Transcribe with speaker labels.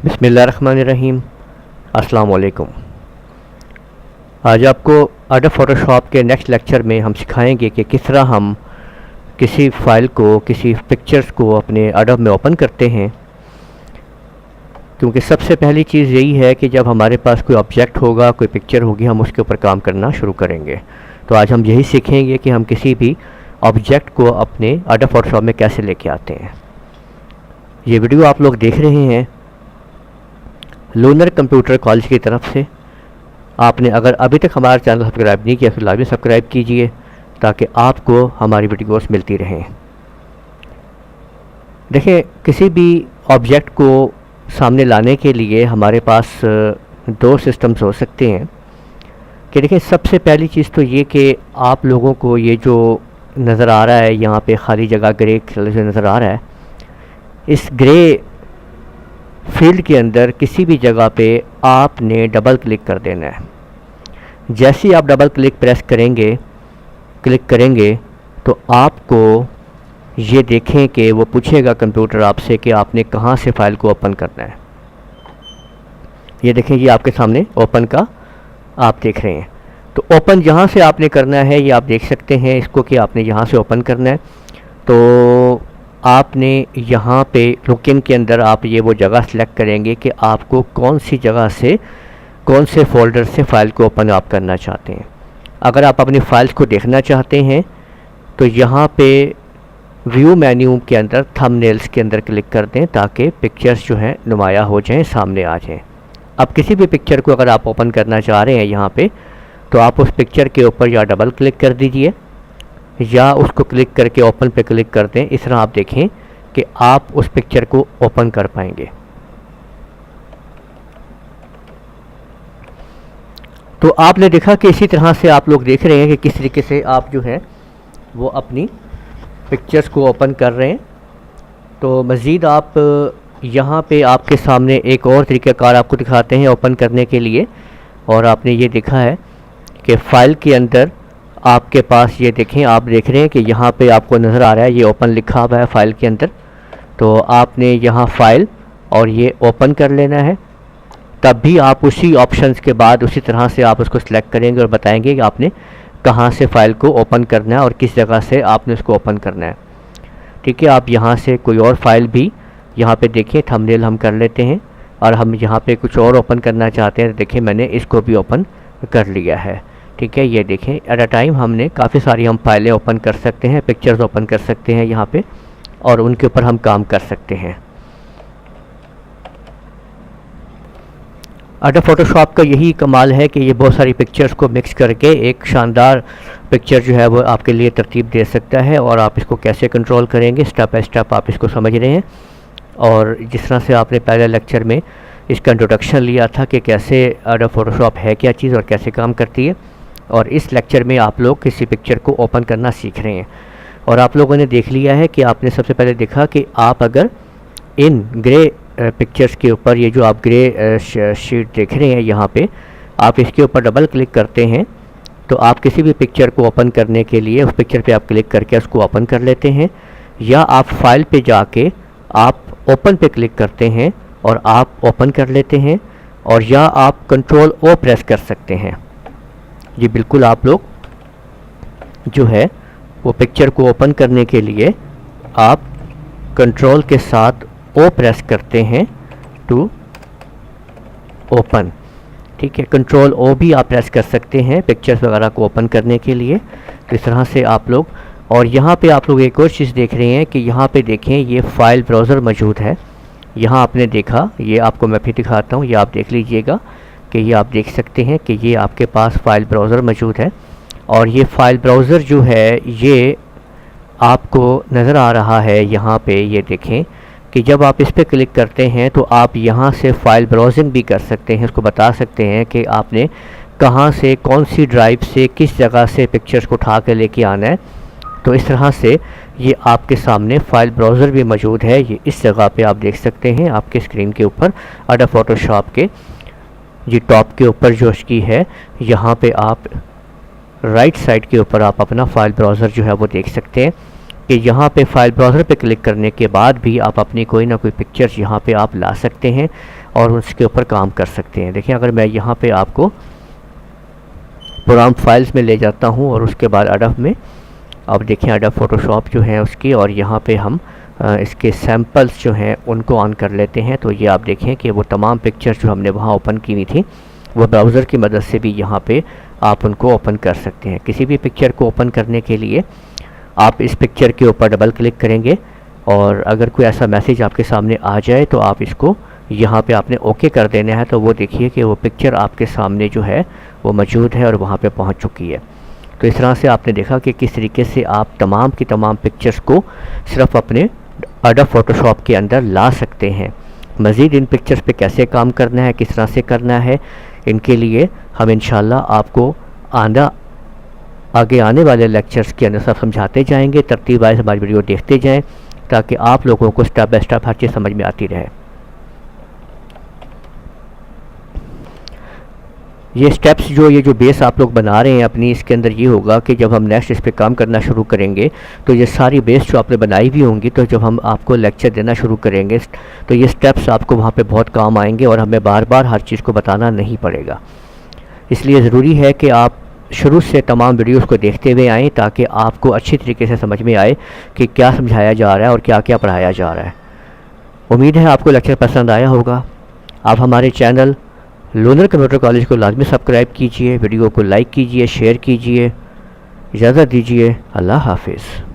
Speaker 1: बिस्मिल्लाहिर्रहमानिर्रहीम। अस्सलाम वालेकुम। आज आपको एडोब फ़ोटोशॉप के नेक्स्ट लेक्चर में हम सिखाएंगे कि किस तरह हम किसी फ़ाइल को, किसी पिक्चर्स को अपने एडोब में ओपन करते हैं। क्योंकि सबसे पहली चीज़ यही है कि जब हमारे पास कोई ऑब्जेक्ट होगा, कोई पिक्चर होगी, हम उसके ऊपर काम करना शुरू करेंगे। तो आज हम यही सीखेंगे कि हम किसी भी ऑब्जेक्ट को अपने एडोब फ़ोटोशॉप में कैसे लेके आते हैं। ये वीडियो आप लोग देख रहे हैं लूनर कंप्यूटर कॉलेज की तरफ से। आपने अगर अभी तक हमारा चैनल सब्सक्राइब नहीं किया तो लाजमी सब्सक्राइब कीजिए ताकि आपको हमारी वीडियोस मिलती रहें। देखें, किसी भी ऑब्जेक्ट को सामने लाने के लिए हमारे पास दो सिस्टम्स हो सकते हैं। कि देखें, सबसे पहली चीज़ तो ये कि आप लोगों को ये जो नज़र आ रहा है, यहाँ पे खाली जगह ग्रे कलर से नज़र आ रहा है, इस ग्रे फील्ड के अंदर किसी भी जगह पे आपने डबल क्लिक कर देना है। जैसे ही आप डबल क्लिक क्लिक करेंगे तो आपको ये देखें कि वो पूछेगा कंप्यूटर आपसे कि आपने कहाँ से फ़ाइल को ओपन करना है। ये देखें, ये आपके सामने ओपन का आप देख रहे हैं। तो ओपन जहाँ से आपने करना है, ये आप देख सकते हैं इसको कि आपने यहाँ से ओपन करना है। तो आपने यहाँ पे लुकिन के अंदर आप ये वो जगह सेलेक्ट करेंगे कि आपको कौन सी जगह से, कौन से फ़ोल्डर से फ़ाइल को ओपन आप करना चाहते हैं। अगर आप अपनी फ़ाइल्स को देखना चाहते हैं तो यहाँ पे व्यू मेन्यू के अंदर थंबनेल्स के अंदर क्लिक कर दें ताकि पिक्चर्स जो हैं नुमाया हो जाएं, सामने आ जाएं। अब किसी भी पिक्चर को अगर आप ओपन करना चाह रहे हैं यहाँ पे, तो आप उस पिक्चर के ऊपर या डबल क्लिक कर दीजिए या उसको क्लिक करके ओपन पे क्लिक कर दें। इस तरह आप देखें कि आप उस पिक्चर को ओपन कर पाएंगे। तो आपने देखा कि इसी तरह से आप लोग देख रहे हैं कि किस तरीके से आप जो है वो अपनी पिक्चर्स को ओपन कर रहे हैं। तो मज़ीद आप यहाँ पे आपके सामने एक और तरीक़ाकार आपको दिखाते हैं ओपन करने के लिए। और आपने ये देखा है कि फ़ाइल के अंदर आपके पास, ये देखें, आप देख रहे हैं कि यहाँ पे आपको नज़र आ रहा है ये ओपन लिखा हुआ है फ़ाइल के अंदर। तो आपने यहाँ फ़ाइल और ये ओपन कर लेना है। तब भी आप उसी ऑप्शंस के बाद उसी तरह से आप उसको सिलेक्ट करेंगे और बताएंगे कि आपने कहाँ से फ़ाइल को ओपन करना है और किस जगह से आपने उसको ओपन करना है। ठीक है, आप यहाँ से कोई और फाइल भी यहाँ पे देखें, थंबनेल हम कर लेते हैं और हम यहाँ पे कुछ और ओपन करना चाहते हैं। तो देखें, मैंने इसको भी ओपन कर लिया है। ठीक है, ये देखें, एट अ टाइम हमने काफ़ी सारी हम फाइलें ओपन कर सकते हैं, पिक्चर्स ओपन कर सकते हैं यहाँ पे, और उनके ऊपर हम काम कर सकते हैं। एडोब फ़ोटोशॉप का यही कमाल है कि ये बहुत सारी पिक्चर्स को मिक्स करके एक शानदार पिक्चर जो है वो आपके लिए तरतीब दे सकता है। और आप इसको कैसे कंट्रोल करेंगे, स्टेप बाय स्टेप आप इसको समझ रहे हैं। और जिस तरह से आपने पहले लेक्चर में इसका इंट्रोडक्शन लिया था कि कैसे एडोब फ़ोटोशॉप है क्या चीज़ और कैसे काम करती है, और इस लेक्चर में आप लोग किसी पिक्चर को ओपन करना सीख रहे हैं। और आप लोगों ने देख लिया है कि आपने सबसे पहले देखा कि आप अगर इन ग्रे पिक्चर्स के ऊपर, ये जो आप ग्रे शीट देख रहे हैं यहाँ पे, आप इसके ऊपर डबल क्लिक करते हैं तो आप किसी भी पिक्चर को ओपन करने के लिए उस पिक्चर पे आप क्लिक करके उसको ओपन कर लेते हैं। या आप फाइल पे जाके आप ओपन पे क्लिक करते हैं और आप ओपन कर लेते हैं। और या आप कंट्रोल ओ प्रेस कर सकते हैं। ये बिल्कुल आप लोग जो है वो पिक्चर को ओपन करने के लिए आप कंट्रोल के साथ ओ प्रेस करते हैं टू ओपन। ठीक है, कंट्रोल ओ भी आप प्रेस कर सकते हैं पिक्चर्स वगैरह को ओपन करने के लिए। तो इस तरह से आप लोग, और यहाँ पे आप लोग एक और चीज़ देख रहे हैं कि यहाँ पे देखें ये फ़ाइल ब्राउज़र मौजूद है। यहाँ आपने देखा, ये आपको मैं फिर दिखाता हूँ, ये आप देख लीजिएगा कि ये आप देख सकते हैं कि ये आपके पास फ़ाइल ब्राउज़र मौजूद है। और ये फ़ाइल ब्राउज़र जो है ये आपको नज़र आ रहा है यहाँ पे। ये देखें कि जब आप इस पर क्लिक करते हैं तो आप यहाँ से फ़ाइल ब्राउजिंग भी कर सकते हैं। उसको बता सकते हैं कि आपने कहाँ से, कौन सी ड्राइव से, किस जगह से पिक्चर्स को उठा के लेके आना है। तो इस तरह से ये आपके सामने फ़ाइल ब्राउज़र भी मौजूद है। ये इस जगह पे आप देख सकते हैं आपके स्क्रीन के ऊपर, एडोब फ़ोटोशॉप के ये टॉप के ऊपर जो इसकी है, यहाँ पे आप राइट साइड के ऊपर आप अपना फ़ाइल ब्राउज़र जो है वो देख सकते हैं। कि यहाँ पे फाइल ब्राउज़र पे क्लिक करने के बाद भी आप अपनी कोई ना कोई पिक्चर्स यहाँ पे आप ला सकते हैं और उसके ऊपर काम कर सकते हैं। देखिए, अगर मैं यहाँ पे आपको प्रोग्राम फाइल्स में ले जाता हूँ और उसके बाद अडोब में, अब देखें अडोब फ़ोटोशॉप जो है उसकी, और यहाँ पे हम इसके सैम्पल्स जो हैं उनको ऑन कर लेते हैं। तो ये आप देखें कि वो तमाम पिक्चर्स जो हमने वहाँ ओपन की हुई थी वो ब्राउज़र की मदद से भी यहाँ पे आप उनको ओपन कर सकते हैं। किसी भी पिक्चर को ओपन करने के लिए आप इस पिक्चर के ऊपर डबल क्लिक करेंगे और अगर कोई ऐसा मैसेज आपके सामने आ जाए तो आप इसको यहाँ पे आपने ओके कर देना है। तो वो देखिए कि वो पिक्चर आपके सामने जो है वो मौजूद है और वहाँ पे पहुँच चुकी है। तो इस तरह से आपने देखा कि किस तरीके से आप तमाम की तमाम पिक्चर्स को सिर्फ अपने अडोब फ़ोटोशॉप के अंदर ला सकते हैं। मज़ीद इन पिक्चर्स पे कैसे काम करना है, किस तरह से करना है, इनके लिए हम इंशाल्लाह आपको आगे आने वाले लेक्चर्स के अंदर सब समझाते जाएंगे। तरतीब वाइज हमारी वीडियो देखते जाएं ताकि आप लोगों को स्टेप बाय स्टेप हर चीज़ समझ में आती रहे। ये स्टेप्स ये जो बेस आप लोग बना रहे हैं अपनी, इसके अंदर ये होगा कि जब हम नेक्स्ट इस पे काम करना शुरू करेंगे तो ये सारी बेस जो आपने बनाई भी होंगी, तो जब हम आपको लेक्चर देना शुरू करेंगे तो ये स्टेप्स आपको वहाँ पे बहुत काम आएंगे और हमें बार बार हर चीज़ को बताना नहीं पड़ेगा। इसलिए ज़रूरी है कि आप शुरू से तमाम वीडियोस को देखते हुए आएँ ताकि आपको अच्छी तरीके से समझ में आए कि क्या समझाया जा रहा है और क्या क्या पढ़ाया जा रहा है। उम्मीद है आपको लेक्चर पसंद आया होगा। आप हमारे चैनल लूनर कंप्यूटर कॉलेज को लाजमी सब्सक्राइब कीजिए, वीडियो को लाइक कीजिए, शेयर कीजिए। इजाज़त दीजिए, अल्लाह हाफिज़।